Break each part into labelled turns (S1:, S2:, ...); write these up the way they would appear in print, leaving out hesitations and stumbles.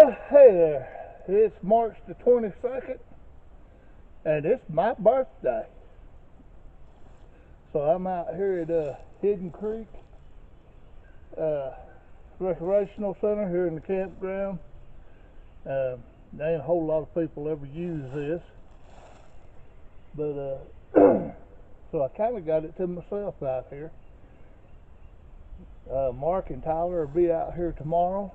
S1: Hey there. It's March the 22nd, and it's my birthday. So I'm out here at Hidden Creek Recreational Center here in the campground. There ain't a whole lot of people ever use this, but so I kind of got it to myself out here. Mark and Tyler will be out here tomorrow,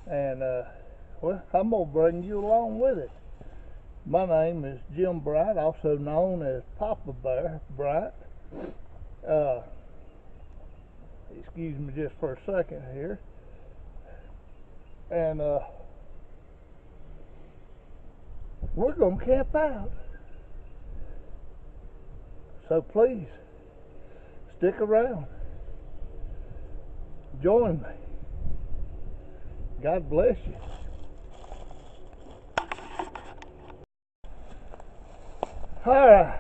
S1: and well, I'm gonna bring you along with it. My name is Jim Bright, also known as Papa Bear Bright. Excuse me just for a second here. And we're gonna camp out. So please stick around. Join me. God bless you. Alright.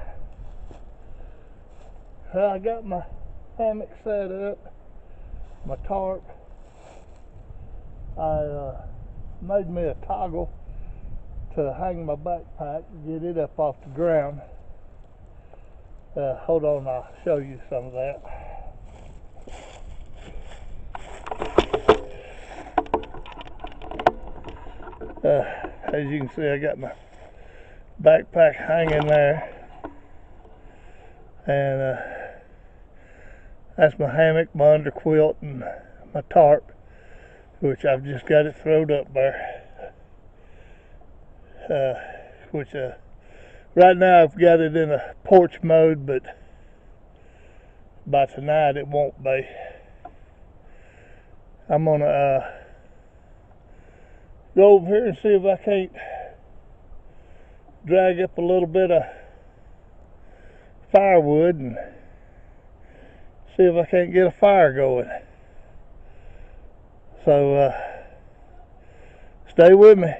S1: Well, I got my hammock set up, my tarp. I made me a toggle to hang my backpack and get it up off the ground. Hold on, I'll show you some of that. As you can see, I got my backpack hanging there, and that's my hammock, my underquilt, and my tarp, which I've just got it throwed up there. Which right now I've got it in a porch mode, but by tonight it won't be. I'm gonna go over here and see if I can't drag up a little bit of firewood and see if I can't get a fire going. So stay with me.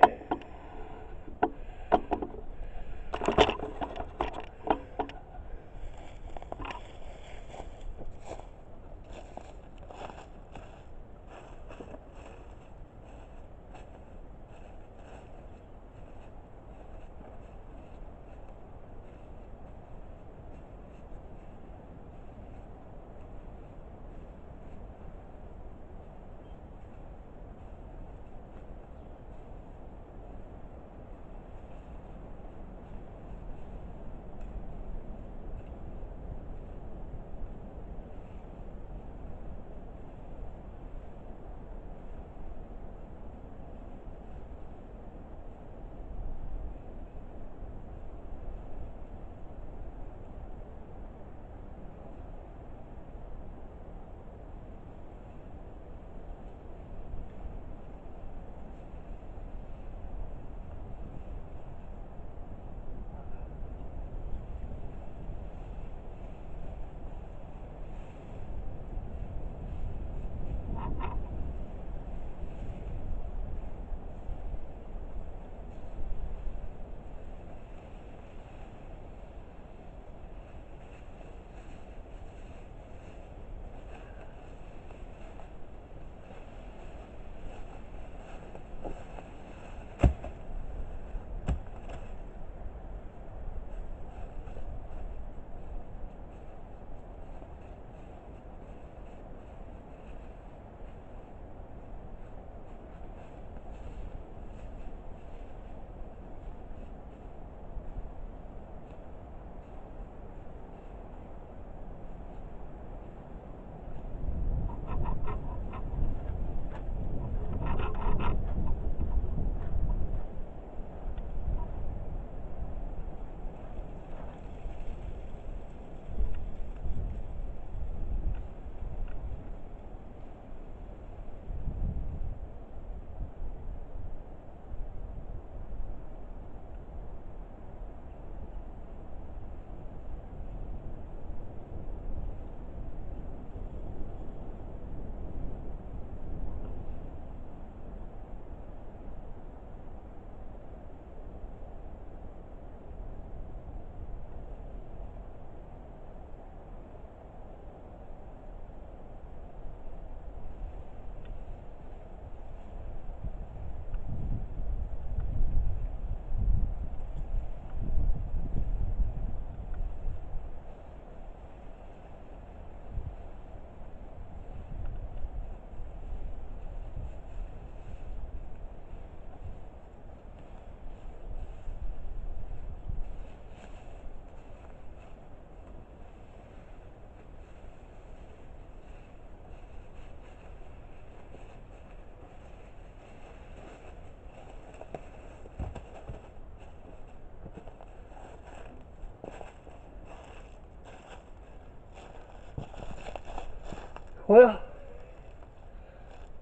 S1: Well,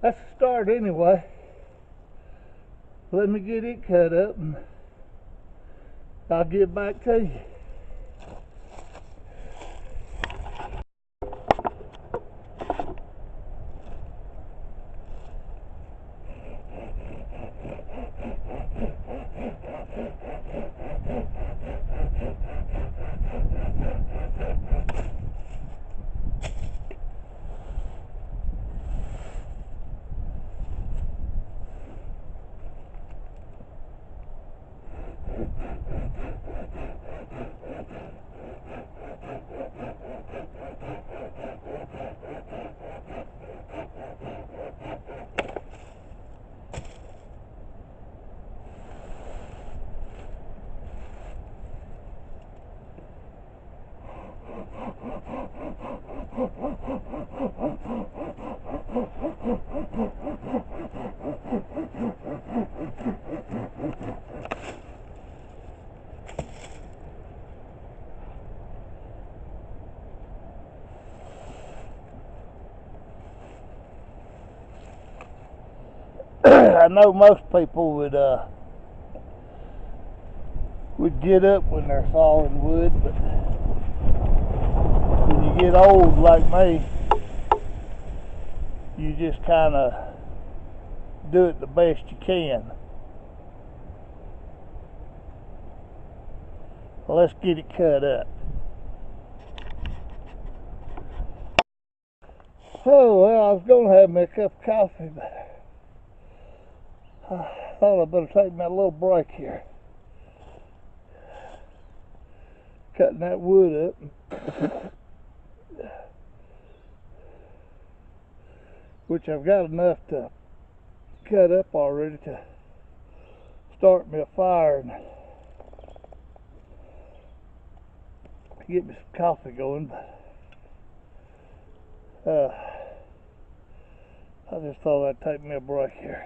S1: that's a start anyway. Let me get it cut up and I'll get back to you. I know most people would get up when they're sawing wood, but when you get old like me, you just kind of do it the best you can. Let's get it cut up. Oh, well, I was going to have me a cup of coffee, but I thought I'd better take me a little break here. Cutting that wood up, which I've got enough to cut up already to start me a fire and get me some coffee going. But I just thought I'd take me a break here.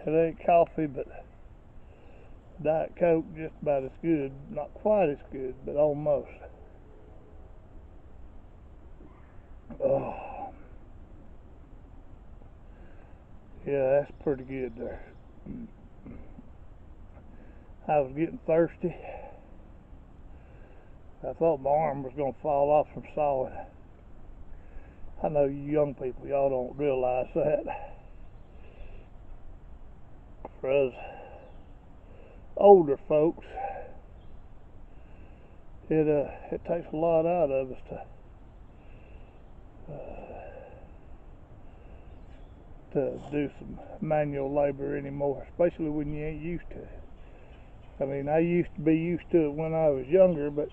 S1: It ain't coffee, but Diet Coke just about as good. Not quite as good, but almost. Oh, yeah, that's pretty good there. I was getting thirsty. I thought my arm was going to fall off from sawing. I know you young people, y'all don't realize that. For us older folks, it takes a lot out of us to do some manual labor anymore, especially when you ain't used to it. I mean, I used to be used to it when I was younger, but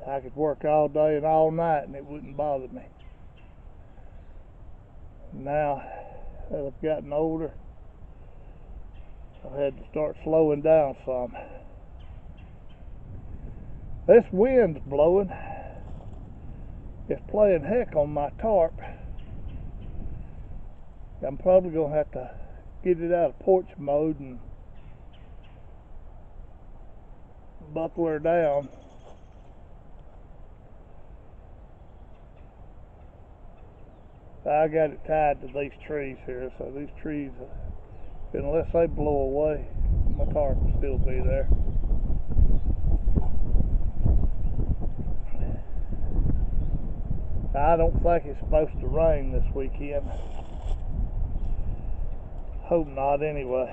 S1: I could work all day and all night and it wouldn't bother me. Now that I've gotten older, I've had to start slowing down some. This wind's blowing. It's playing heck on my tarp. I'm probably going to have to get it out of porch mode and buckle her down. I got it tied to these trees here, so these trees, unless they blow away, my tarp will still be there. I don't think it's supposed to rain this weekend. Hope not anyway.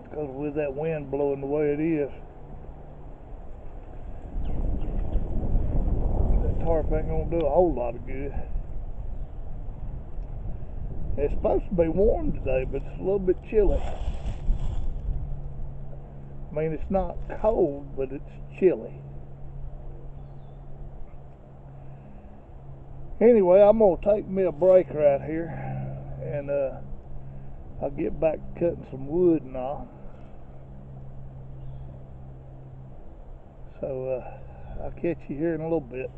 S1: Because with that wind blowing the way it is, that tarp ain't going to do a whole lot of good. It's supposed to be warm today, but it's a little bit chilly. I mean, it's not cold, but it's chilly. Anyway, I'm going to take me a break right here, and I'll get back to cutting some wood and all. So I'll catch you here in a little bit.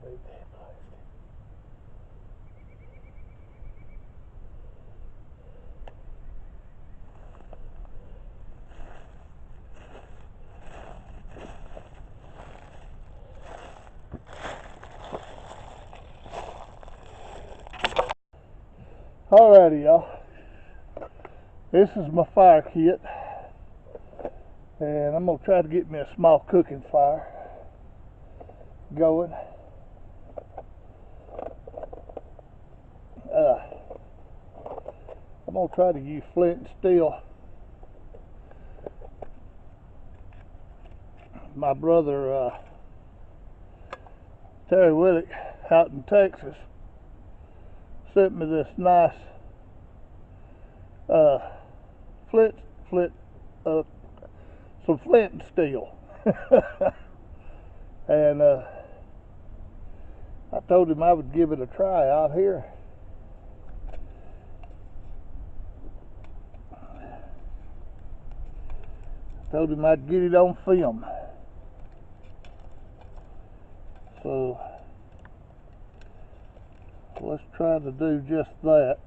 S1: need that plastic. Alrighty, y'all. This is my fire kit, and I'm gonna try to get me a small cooking fire going. I'm gonna try to use flint and steel. My brother Terry Willick out in Texas sent me this nice some flint and steel. And I told him I would give it a try out here. Told him I'd get it on film. So let's try to do just that.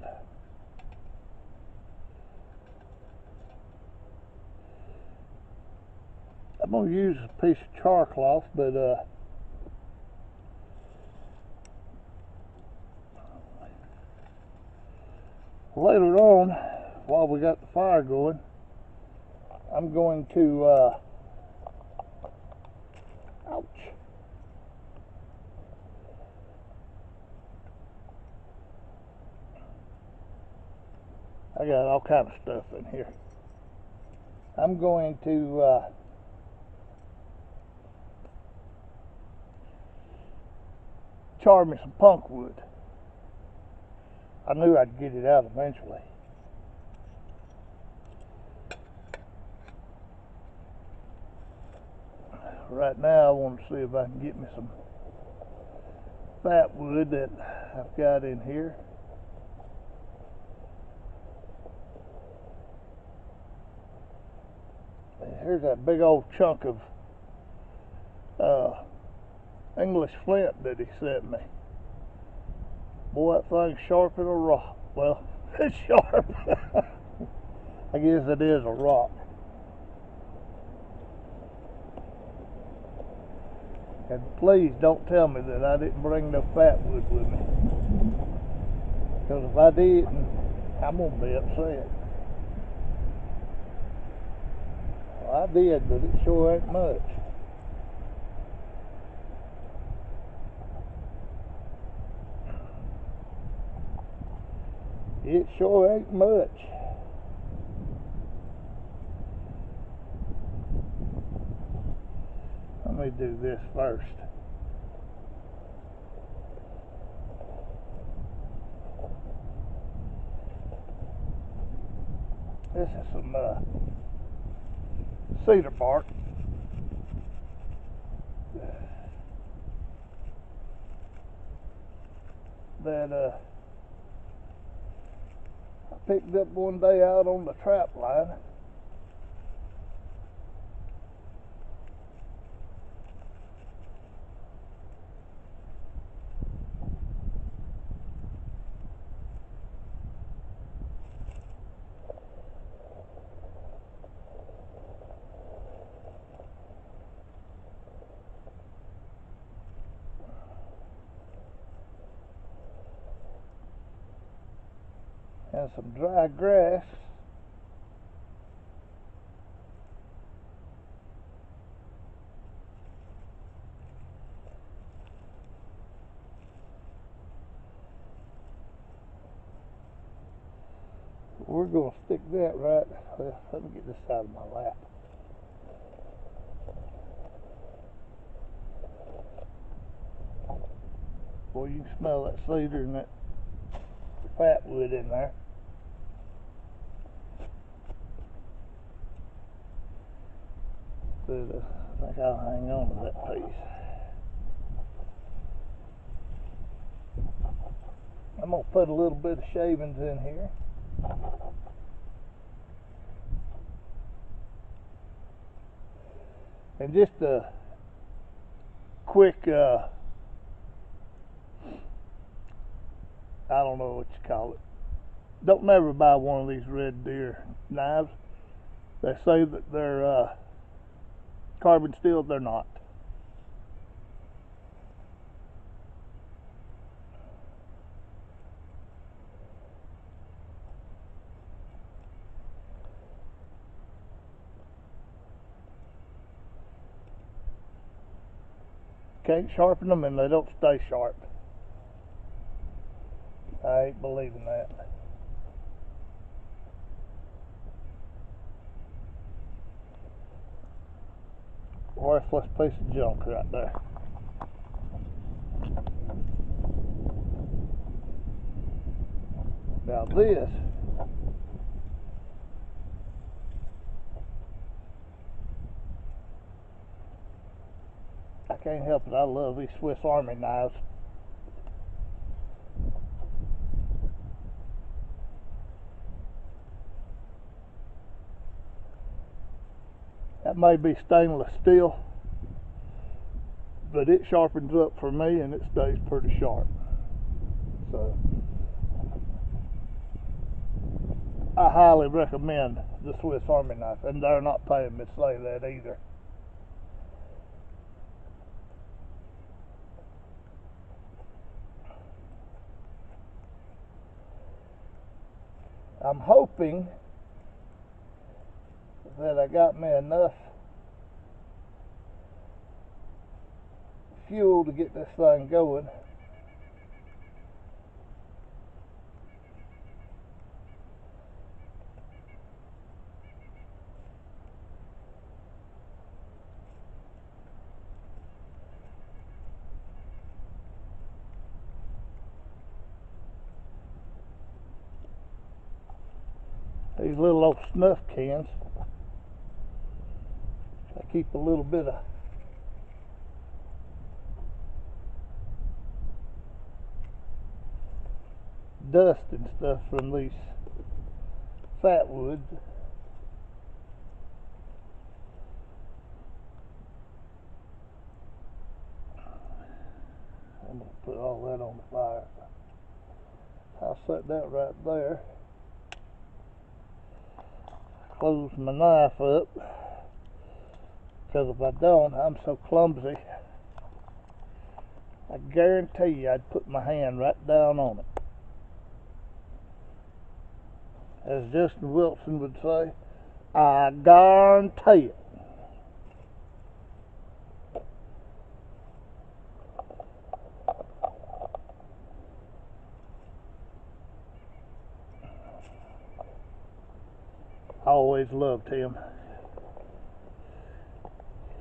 S1: I'm going to use a piece of char cloth, but later on, while we got the fire going, I'm going to ouch. I got all kind of stuff in here. I'm going to char me some punk wood. I knew I'd get it out eventually. Right now I want to see if I can get me some fat wood that I've got in here. Here's that big old chunk of English flint that he sent me. Boy, that thing's sharp as a rock. Well, it's sharp. I guess it is a rock. And please don't tell me that I didn't bring no fat wood with me. Because if I didn't, I'm going to be upset. Well, I did, but it sure ain't much. It sure ain't much. Let me do this first. This is some cedar bark. That I picked up one day out on the trap line. And some dry grass. We're going to stick that right. Well, let me get this out of my lap. Boy, you can smell that cedar and that fat wood in there. But I think I'll hang on to that piece. I'm going to put a little bit of shavings in here. And just a quick I don't know what you call it. Don't never buy one of these red deer knives. They say that they're carbon steel. They're not. Can't sharpen them and they don't stay sharp. I ain't believing that. Worthless piece of junk right there. Now this, I can't help it, I love these Swiss Army knives. That may be stainless steel, but it sharpens up for me and it stays pretty sharp. So I highly recommend the Swiss Army knife, and they're not paying me to say that either. I'm hoping that I got me enough fuel to get this thing going. These little old snuff cans, they keep a little bit of dust and stuff from these fat woods. I'm going to put all that on the fire. I'll set that right there. Close my knife up, because if I don't, I'm so clumsy. I guarantee you I'd put my hand right down on it. As Justin Wilson would say, I guarantee it. I always loved him.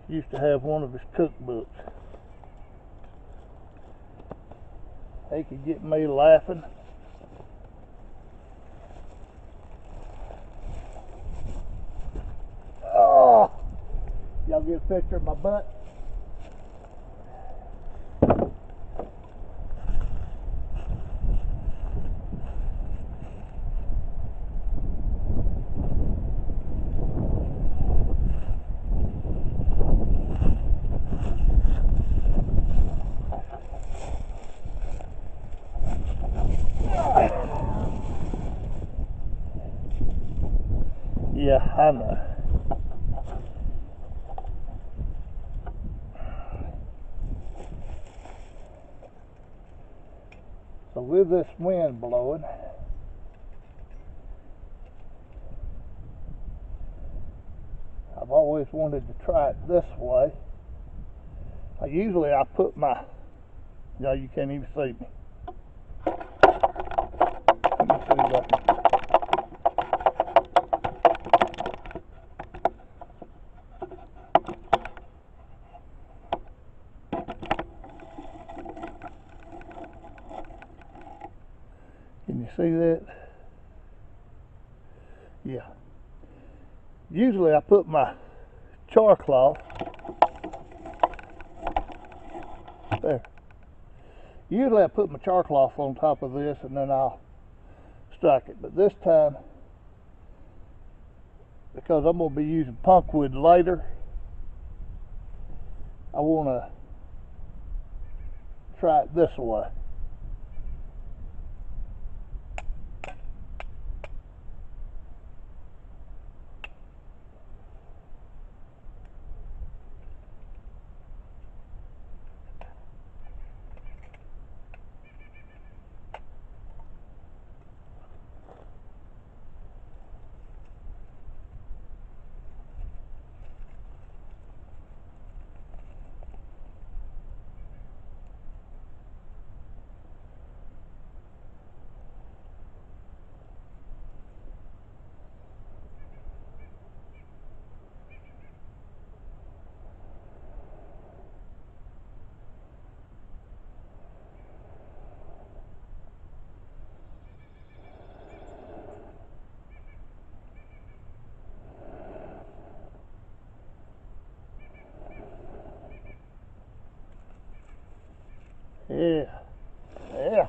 S1: Used to have one of his cookbooks. He could get me laughing. Oh, y'all get a picture of my butt? Yeah, I know. So with this wind blowing, I've always wanted to try it this way. Usually I put my, you can't even see me. Let me see if I can. Can you see that? Yeah. Usually I put my char cloth there. Usually I put my char cloth on top of this and then I'll strike it. But this time, because I'm going to be using punkwood later, I want to try it this way. Yeah. Yeah.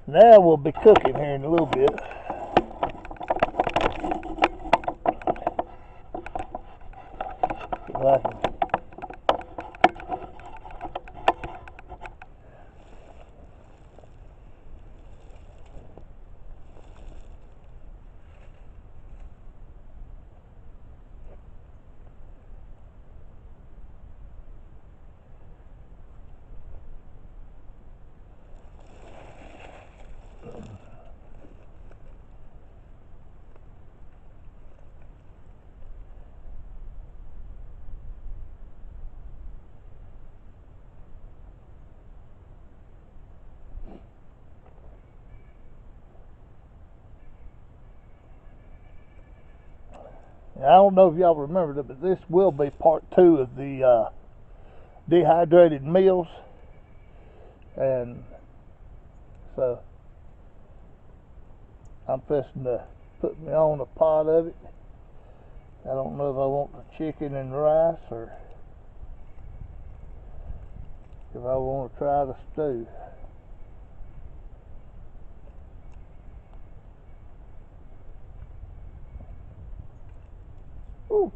S1: Now we'll be cooking here in a little bit. I don't know if y'all remembered it, but this will be part 2 of the dehydrated meals. And so I'm fixing to put me on a pot of it. I don't know if I want the chicken and rice or if I want to try the stew. Ooh.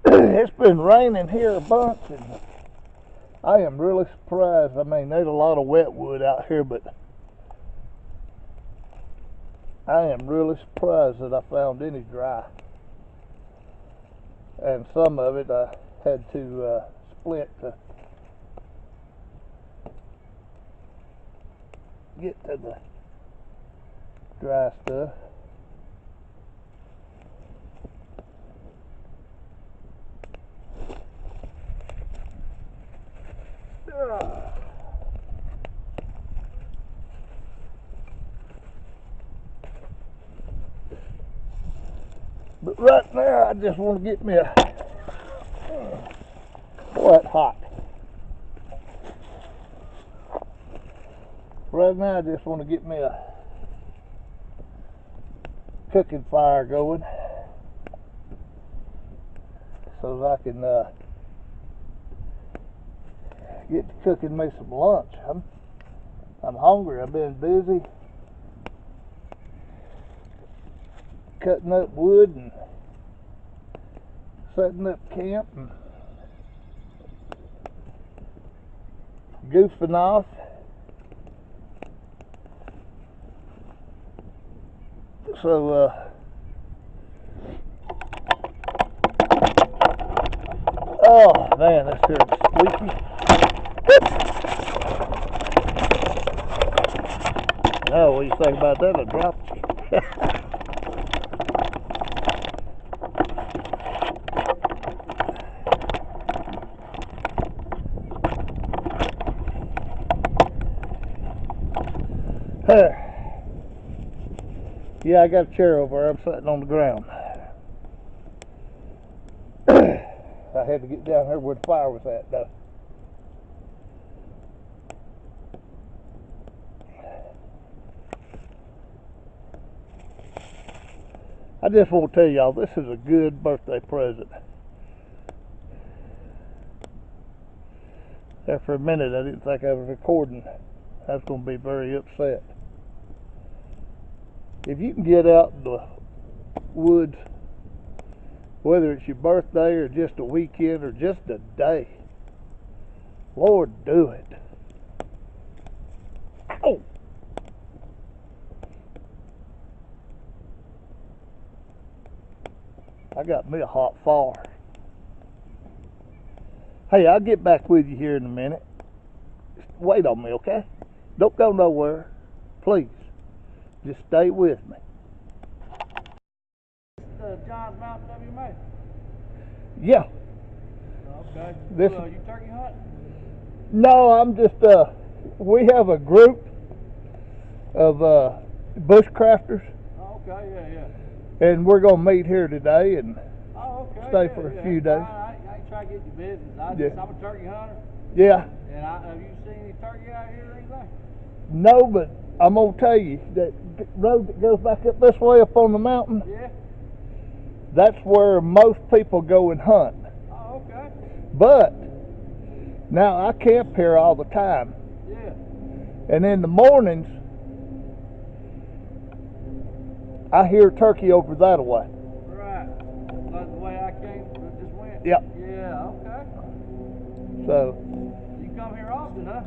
S1: It's been raining here a bunch, and I am really surprised. I mean, there's a lot of wet wood out here, but I am really surprised that I found any dry. And some of it I had to split to get to the dry stuff. But right now I just want to get me a boy, it's hot. Right now I just want to get me a cooking fire going so that I can get to cooking me some lunch. I'm hungry. I've been busy cutting up wood and setting up camp and goofing off. So oh man, that's here squeaky. Oh, what do you think about that? I dropped you. Yeah, I got a chair over there. I'm sitting on the ground. I had to get down here where the fire was at, though. I just want to tell y'all, this is a good birthday present. There for a minute, I didn't think I was recording. I was going to be very upset. If you can get out in the woods, whether it's your birthday or just a weekend or just a day, Lord, do it. Ow! I got me a hot fire. Hey, I'll get back with you here in a minute. Wait on me, okay? Don't go nowhere. Please. Just stay with me.
S2: John's Mountain WMA.
S1: Yeah.
S2: Okay.
S1: This.
S2: You turkey hunt?
S1: No, I'm just. We have a group of bushcrafters,
S2: Oh, okay. Yeah, yeah.
S1: and we're gonna meet here today and
S2: Oh, okay.
S1: stay
S2: yeah,
S1: for a
S2: yeah,
S1: few
S2: that's
S1: days.
S2: fine. I ain't trying to get your business. I'm a turkey hunter.
S1: Yeah.
S2: And have you seen any turkey out here or anything?
S1: No, but I'm gonna tell you that road that goes back up this way up on the mountain.
S2: Yeah.
S1: That's where most people go and hunt.
S2: Oh, okay.
S1: But now I camp here all the time.
S2: Yeah.
S1: And in the mornings, I hear turkey over that way.
S2: Right. Like the way I just went?
S1: Yep.
S2: Yeah, okay.
S1: So.
S2: You come here often, huh?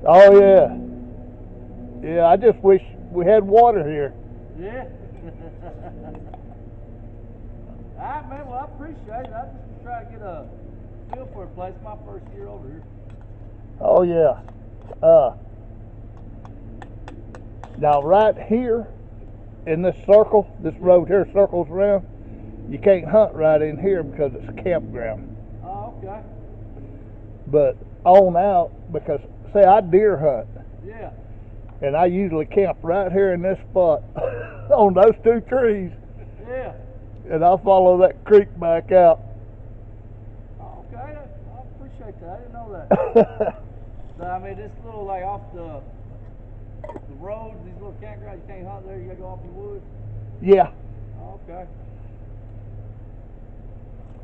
S1: Oh, yeah. Yeah, I just wish we had water here.
S2: Yeah. All right, man. Well, I appreciate it. I just was trying to get a feel for a place. My first year over here.
S1: Oh, yeah. Now, right here in this circle, this road here circles around, you can't hunt right in here because it's a campground.
S2: Oh, okay.
S1: But on out, because, say, I deer hunt.
S2: Yeah.
S1: And I usually camp right here in this spot on those two trees.
S2: Yeah.
S1: And I'll follow that creek back out.
S2: Oh, okay. I appreciate that. I didn't know that. So, I mean, this little, like, off the roads, these little campgrounds, you can't hunt there. You got to go off the woods.
S1: Yeah.
S2: Oh, okay.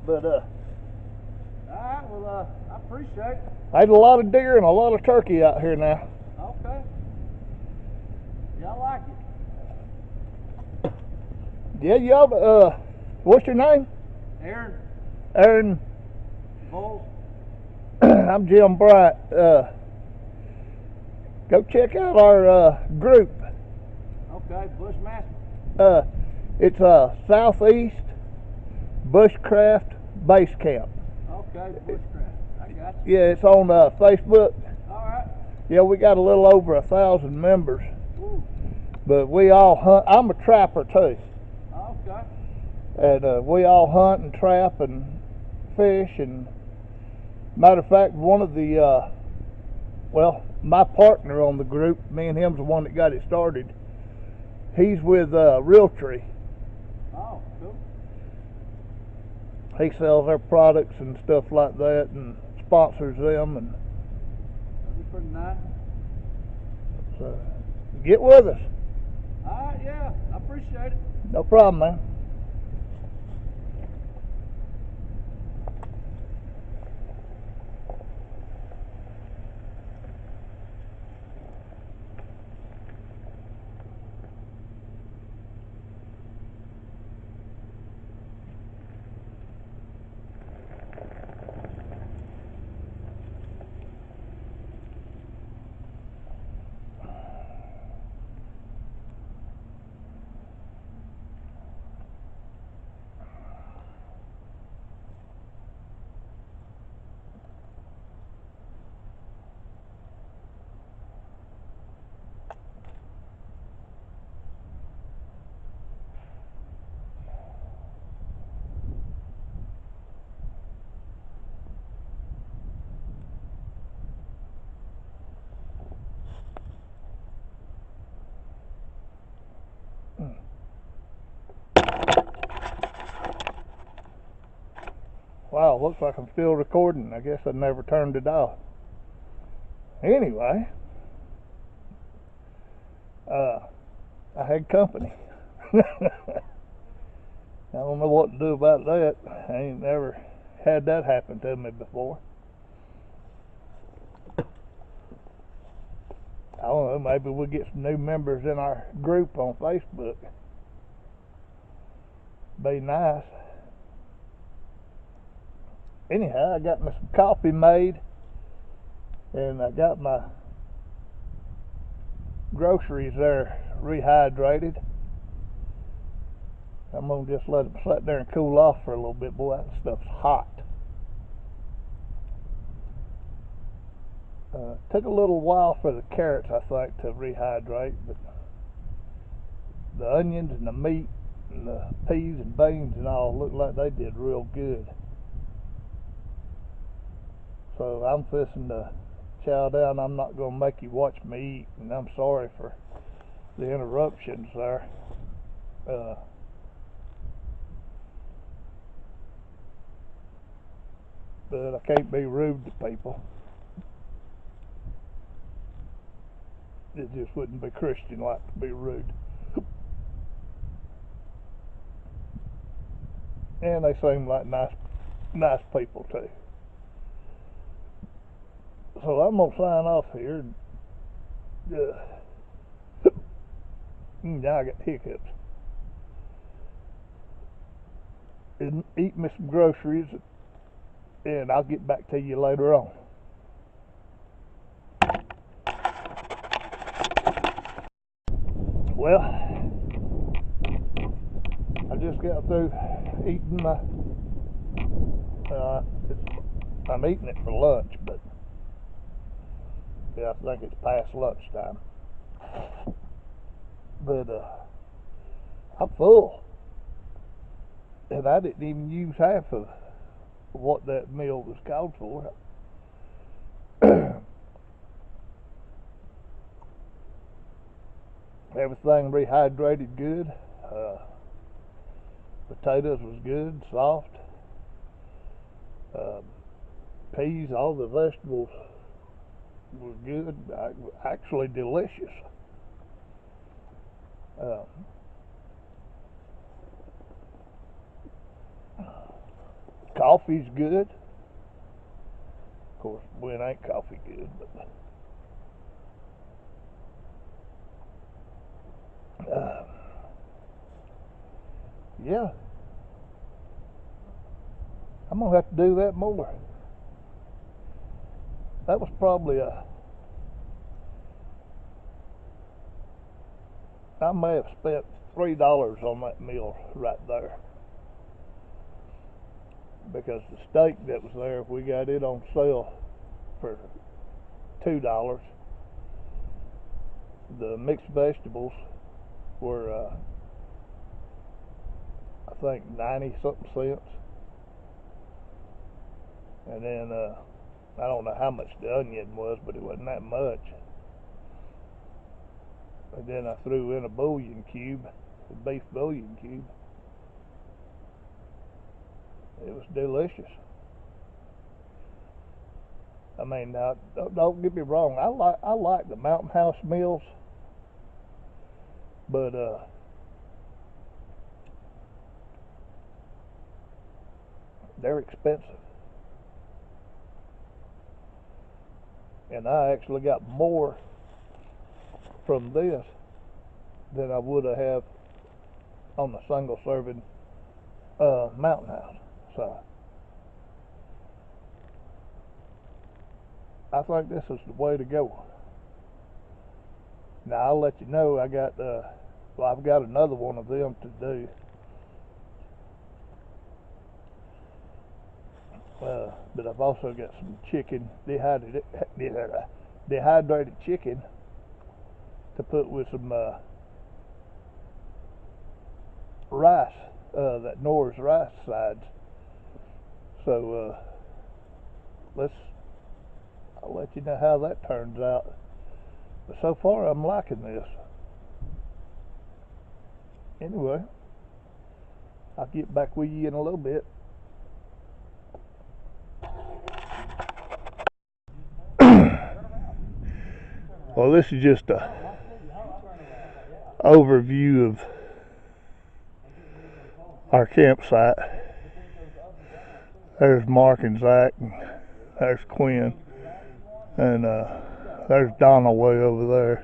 S1: But,
S2: all right. Well, I appreciate it.
S1: I had a lot of deer and a lot of turkey out here now.
S2: Okay. Yeah, I like it.
S1: Yeah, y'all, what's your name?
S2: Aaron.
S1: Aaron.
S2: Bowles.
S1: I'm Jim Bright. Go check out our group.
S2: Okay, Bushmaster.
S1: It's Southeast Bushcraft Base Camp.
S2: Okay, Bushcraft. I got you.
S1: Yeah, it's on Facebook.
S2: All right.
S1: Yeah, we got a little over 1,000 members.
S2: Woo.
S1: But we all hunt. I'm a trapper too.
S2: Okay.
S1: And we all hunt and trap and fish. And matter of fact, one of the, my partner on the group, me and him's the one that got it started. He's with Realtree.
S2: Oh, cool.
S1: He sells their products and stuff like that and sponsors them. And
S2: That'd be pretty nice.
S1: so get with us.
S2: All right, yeah. I appreciate it.
S1: No problem, man. Wow, looks like I'm still recording. I guess I never turned it off. Anyway, I had company. I don't know what to do about that. I ain't never had that happen to me before. I don't know, maybe we'll get some new members in our group on Facebook. Be nice. Anyhow, I got me some coffee made, and I got my groceries there rehydrated. I'm gonna just let them sit there and cool off for a little bit. Boy, that stuff's hot. Took a little while for the carrots, I think, to rehydrate, but the onions and the meat and the peas and beans and all look like they did real good. So I'm fixing to chow down. I'm not gonna make you watch me eat, and I'm sorry for the interruptions there. But I can't be rude to people. It just wouldn't be Christian like to be rude. And they seem like nice people too. So I'm gonna sign off here. Now I got hiccups. And eat me some groceries, and I'll get back to you later on. Well, I just got through eating my. I'm eating it for lunch, but yeah, I think it's past lunchtime. But I'm full, and I didn't even use half of what that meal was called for. Everything rehydrated good. Potatoes was good, soft. Peas, all the vegetables was good, actually delicious. Coffee's good. Of course, when ain't coffee good, but yeah, I'm gonna have to do that more. That was probably I may have spent $3 on that meal right there, because the steak that was there, we got it on sale for $2. The mixed vegetables were I think 90 something cents, and then I don't know how much the onion was, but it wasn't that much. And then I threw in a bouillon cube, a beef bouillon cube. It was delicious. I mean, now don't get me wrong. I like the Mountain House meals, but they're expensive. And I actually got more from this than I would have on the single serving Mountain House. So I think this is the way to go. Now I'll let you know I've got another one of them to do. But I've also got some chicken, dehydrated chicken, to put with some rice, that Nor's rice sides. So I'll let you know how that turns out. But so far I'm liking this. Anyway, I'll get back with you in a little bit. Well, this is just a overview of our campsite. There's Mark and Zach, and there's Quinn, and there's Donna way over there.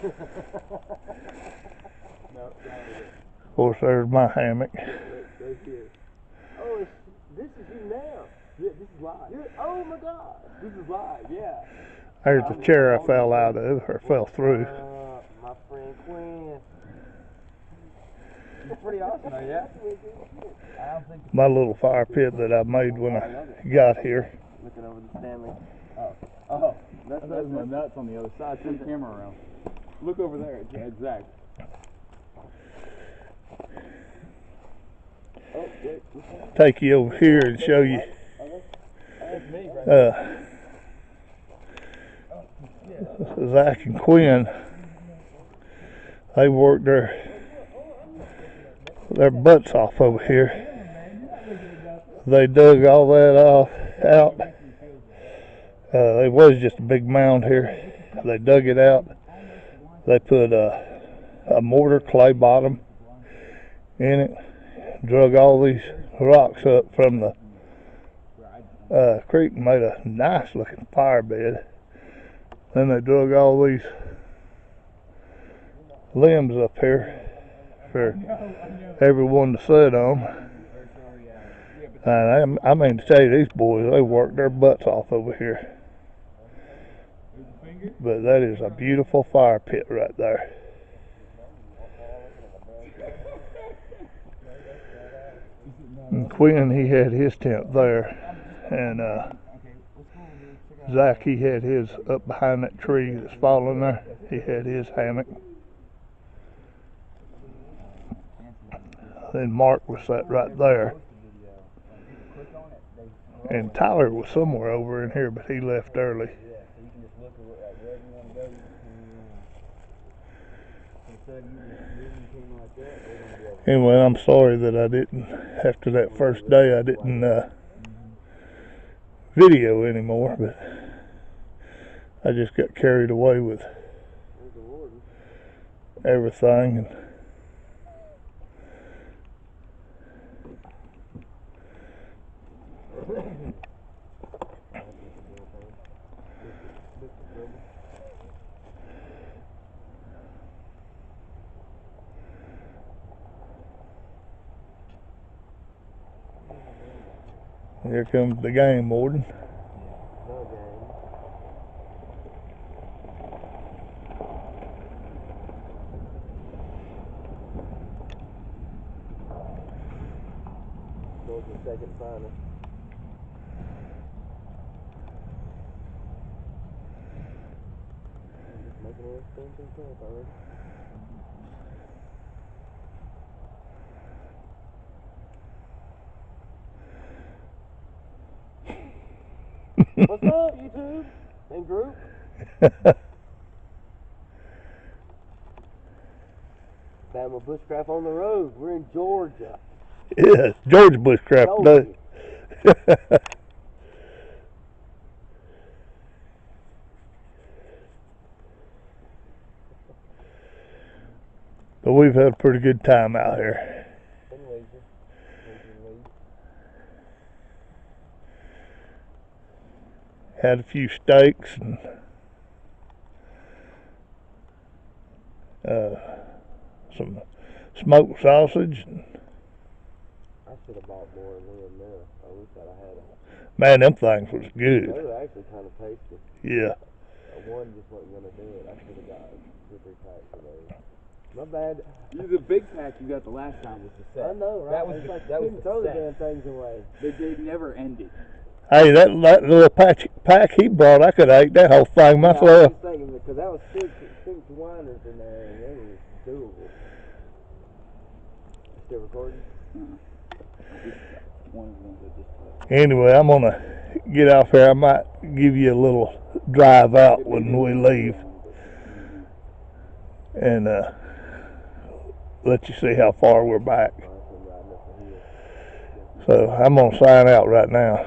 S1: Of course, there's my hammock.
S3: Right here. Oh, this is you now. Yeah, this is live. Oh my God. This is live, yeah.
S1: There's the chair I fell out of, or fell through.
S3: My friend Quinn. He's pretty awesome, though, yeah? I don't think
S1: My little fire pit that I made when I got here.
S3: looking over the Stanley.
S2: Oh, that's my nuts on the other side. Turn the camera around. Look over there. Yeah, exactly. Oh, wait.
S1: Take you over here and show you.
S2: That's me right there.
S1: Zach and Quinn, they worked their butts off over here. They dug all that out. It was just a big mound here. They dug it out. They put a mortar clay bottom in it. Drug all these rocks up from the creek and made a nice looking fire bed. Then they drug all these limbs up here for everyone to sit on. And I mean to tell you, these boys, they worked their butts off over here. But that is a beautiful fire pit right there. And Quinn, he had his tent there, and Zach, he had his up behind that tree that's fallen there. He had his hammock. Then Mark was sat right there. And Tyler was somewhere over in here, but he left early. Anyway, I'm sorry that I didn't, after that first day, I didn't video anymore, but I just got carried away with everything. And here comes the game warden.
S3: Goes to second final. Making it spin some camp already. What's up, YouTube and group? Bama Bushcraft on the road. We're in Georgia.
S1: Yes, George Bushcraft Day. But we've had a pretty good time out here. Had a few steaks and some smoked sausage.
S3: I should have bought more than them there. I wish I'd have had them.
S1: Man, them things was good.
S3: They were actually kind of tasty.
S1: Yeah.
S3: One just wasn't going to do it. I should have got 2 or 3 packs of those. My bad.
S2: The big pack you got the last time was the set.
S3: I know, right?
S2: That was
S3: that was throw the damn things away.
S2: They never ended.
S1: Hey, that little pack he brought, I could have ate that whole thing myself.
S3: I was thinking, because that was 6 whiners in there, and it was doable. Still recording?
S1: Anyway, I'm going to get off here. I might give you a little drive out when we leave. And let you see how far we're back. So I'm going to sign out right now.